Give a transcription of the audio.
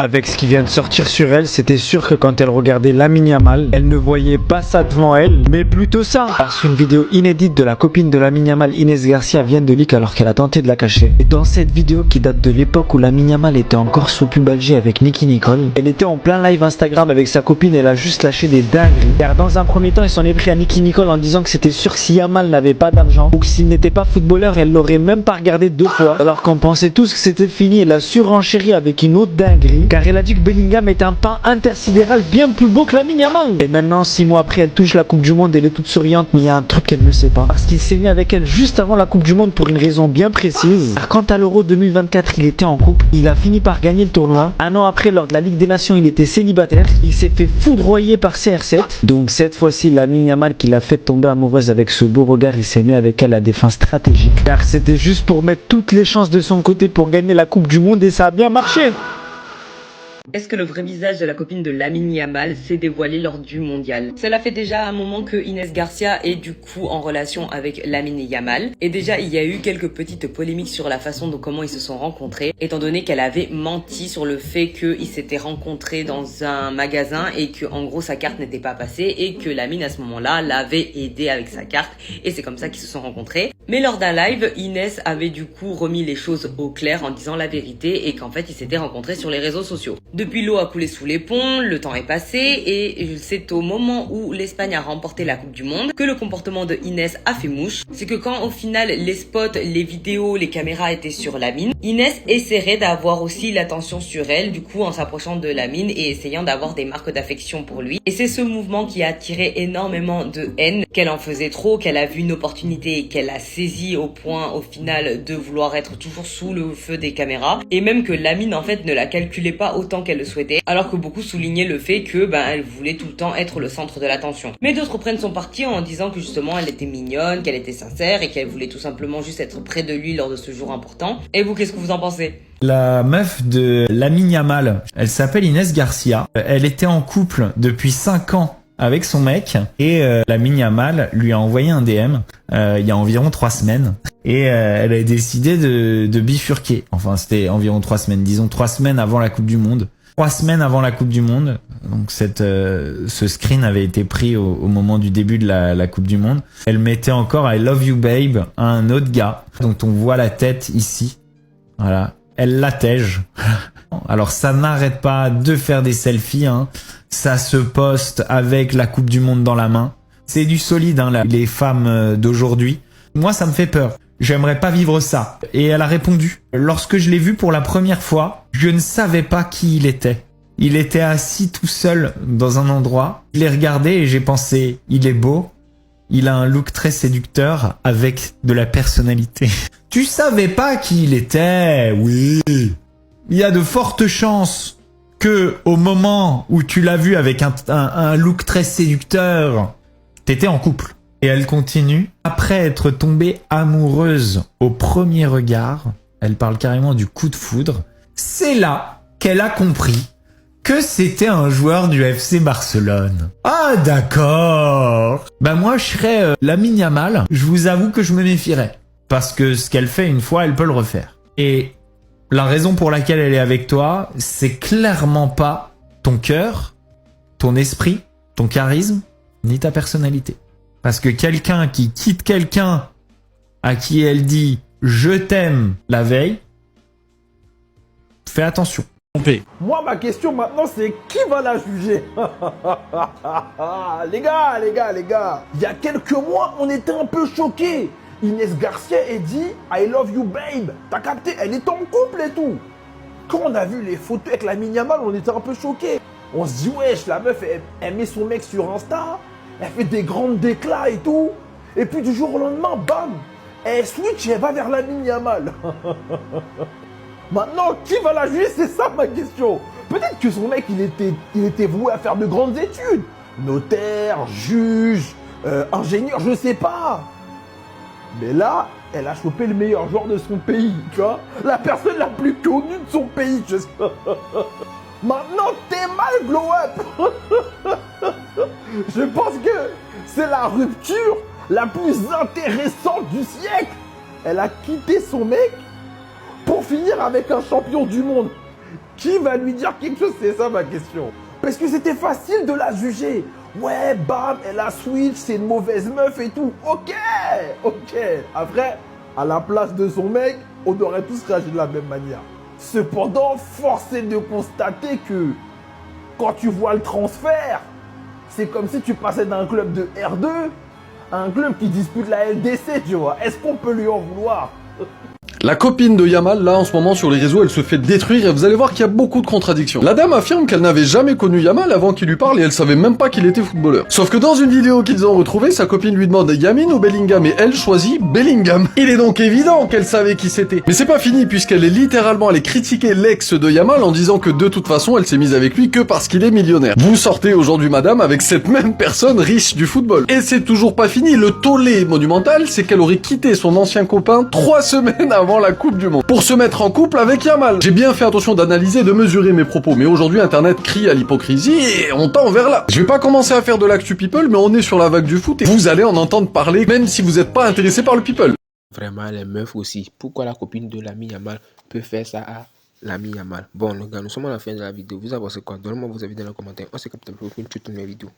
Avec ce qui vient de sortir sur elle, c'était sûr que quand elle regardait Lamine Yamal, elle ne voyait pas ça devant elle, mais plutôt ça. Parce qu'une vidéo inédite de la copine de Lamine Yamal, Inès Garcia, vient de leak alors qu'elle a tenté de la cacher. Et dans cette vidéo qui date de l'époque où Lamine Yamal était encore sous pubalgie avec Nicki Nicole, elle était en plein live Instagram avec sa copine, elle a juste lâché des dingueries. Car dans un premier temps, il s'en est pris à Nicki Nicole en disant que c'était sûr que si Yamal n'avait pas d'argent, ou que s'il n'était pas footballeur, elle l'aurait même pas regardé 2 fois. Alors qu'on pensait tous que c'était fini, elle a surenchéri avec une autre dinguerie. Car elle a dit que Bellingham est un pain intersidéral bien plus beau que Lamine Yamal. Et maintenant, 6 mois après, elle touche la Coupe du Monde, elle est toute souriante, mais il y a un truc qu'elle ne sait pas. Parce qu'il s'est mis avec elle juste avant la Coupe du Monde pour une raison bien précise. Car quand à l'Euro 2024, il était en couple, il a fini par gagner le tournoi. Un an après, lors de la Ligue des Nations, il était célibataire. Il s'est fait foudroyer par CR7. Donc cette fois-ci, Lamine Yamal qui l'a fait tomber amoureuse avec ce beau regard, il s'est mis avec elle à des fins stratégiques. Car c'était juste pour mettre toutes les chances de son côté pour gagner la Coupe du Monde et ça a bien marché. Est-ce que le vrai visage de la copine de Lamine Yamal s'est dévoilé lors du mondial? Cela fait déjà un moment que Inès Garcia est du coup en relation avec Lamine Yamal. Et déjà, il y a eu quelques petites polémiques sur la façon dont comment ils se sont rencontrés, étant donné qu'elle avait menti sur le fait qu'ils s'étaient rencontrés dans un magasin et que en gros sa carte n'était pas passée et que Lamine à ce moment-là l'avait aidé avec sa carte et c'est comme ça qu'ils se sont rencontrés. Mais lors d'un live, Inès avait du coup remis les choses au clair en disant la vérité et qu'en fait ils s'étaient rencontrés sur les réseaux sociaux. Depuis, l'eau a coulé sous les ponts, le temps est passé et c'est au moment où l'Espagne a remporté la Coupe du Monde que le comportement de Inès a fait mouche. C'est que quand au final les spots, les vidéos, les caméras étaient sur Lamine, Inès essaierait d'avoir aussi l'attention sur elle, du coup en s'approchant de Lamine et essayant d'avoir des marques d'affection pour lui. Et c'est ce mouvement qui a attiré énormément de haine, qu'elle en faisait trop, qu'elle a vu une opportunité et qu'elle a saisi au point au final de vouloir être toujours sous le feu des caméras. Et même que Lamine en fait ne la calculait pas autant qu'elle le souhaitait, alors que beaucoup soulignaient le fait que elle voulait tout le temps être le centre de l'attention. Mais d'autres prennent son parti en disant que justement elle était mignonne, qu'elle était sincère et qu'elle voulait tout simplement juste être près de lui lors de ce jour important. Et vous, qu'est-ce que vous en pensez? La meuf de Lamine Yamal, elle s'appelle Inès Garcia. Elle était en couple depuis 5 ans avec son mec et Lamine Yamal lui a envoyé un DM il y a environ 3 semaines et elle a décidé de bifurquer. Enfin, c'était environ 3 semaines, disons 3 semaines avant la Coupe du Monde. 3 semaines avant la Coupe du Monde, donc ce screen avait été pris au moment du début de la Coupe du Monde. Elle mettait encore I love you babe à un autre gars dont on voit la tête ici. Voilà, elle l'attège. Alors ça n'arrête pas de faire des selfies, hein. Ça se poste avec la Coupe du Monde dans la main. C'est du solide, hein, les femmes d'aujourd'hui. Moi, ça me fait peur. J'aimerais pas vivre ça. Et elle a répondu. Lorsque je l'ai vu pour la première fois, je ne savais pas qui il était. Il était assis tout seul dans un endroit. Je l'ai regardé et j'ai pensé, il est beau. Il a un look très séducteur avec de la personnalité. Tu savais pas qui il était? Oui. Il y a de fortes chances que au moment où tu l'as vu avec un look très séducteur, t'étais en couple. Et elle continue. Après être tombée amoureuse au premier regard, elle parle carrément du coup de foudre, c'est là qu'elle a compris que c'était un joueur du FC Barcelone. Ah d'accord. Bah moi je serais Lamine Yamal, je vous avoue que je me méfierais. Parce que ce qu'elle fait une fois, elle peut le refaire. Et la raison pour laquelle elle est avec toi, c'est clairement pas ton cœur, ton esprit, ton charisme, ni ta personnalité. Parce que quelqu'un qui quitte quelqu'un à qui elle dit « je t'aime » la veille, fais attention. Moi, ma question maintenant, c'est qui va la juger? Les gars, il y a quelques mois, on était un peu choqués. Inès Garcia a dit « I love you babe ». T'as capté? Elle est en couple et tout. Quand on a vu les photos avec Lamine Yamal, on était un peu choqués. On se dit « wesh, la meuf, elle met son mec sur Insta, elle fait des grandes déclats et tout. » Et puis du jour au lendemain, bam, elle switch et elle va vers Lamine Yamal. Maintenant, qui va la juger? C'est ça ma question. Peut-être que son mec, il était voué à faire de grandes études. Notaire, juge, ingénieur, je sais pas. Mais là, elle a chopé le meilleur joueur de son pays, tu vois. La personne la plus connue de son pays, je sais pas. Maintenant, t'es mal, glow up. Je pense que c'est la rupture la plus intéressante du siècle. Elle a quitté son mec pour finir avec un champion du monde. Qui va lui dire quelque chose? C'est ça ma question. Parce que c'était facile de la juger. Ouais, bam, elle a switch, c'est une mauvaise meuf et tout. Ok. Après, à la place de son mec, on aurait tous réagi de la même manière. Cependant, force est de constater que quand tu vois le transfert, c'est comme si tu passais d'un club de R2 à un club qui dispute la LDC, tu vois. Est-ce qu'on peut lui en vouloir? La copine de Yamal, là, en ce moment, sur les réseaux, elle se fait détruire et vous allez voir qu'il y a beaucoup de contradictions. La dame affirme qu'elle n'avait jamais connu Yamal avant qu'il lui parle et elle savait même pas qu'il était footballeur. Sauf que dans une vidéo qu'ils ont retrouvée, sa copine lui demande Yamin ou Bellingham et elle choisit Bellingham. Il est donc évident qu'elle savait qui c'était. Mais c'est pas fini puisqu'elle est littéralement allée critiquer l'ex de Yamal en disant que de toute façon, elle s'est mise avec lui que parce qu'il est millionnaire. Vous sortez aujourd'hui, madame, avec cette même personne riche du football. Et c'est toujours pas fini. Le tollé monumental, c'est qu'elle aurait quitté son ancien copain 3 semaines avant la Coupe du Monde pour se mettre en couple avec Yamal. J'ai bien fait attention d'analyser et de mesurer mes propos, mais aujourd'hui internet crie à l'hypocrisie et on tend vers là. Je vais pas commencer à faire de l'actu people, mais on est sur la vague du foot et vous allez en entendre parler même si vous êtes pas intéressé par le people. Vraiment, les meufs aussi. Pourquoi la copine de l'ami Yamal peut faire ça à l'ami Yamal? Bon, les gars, nous sommes à la fin de la vidéo. Vous avez pensé quoi? Donnez-moi vos avis dans les commentaires. On se capte pour une toute nouvelle vidéo.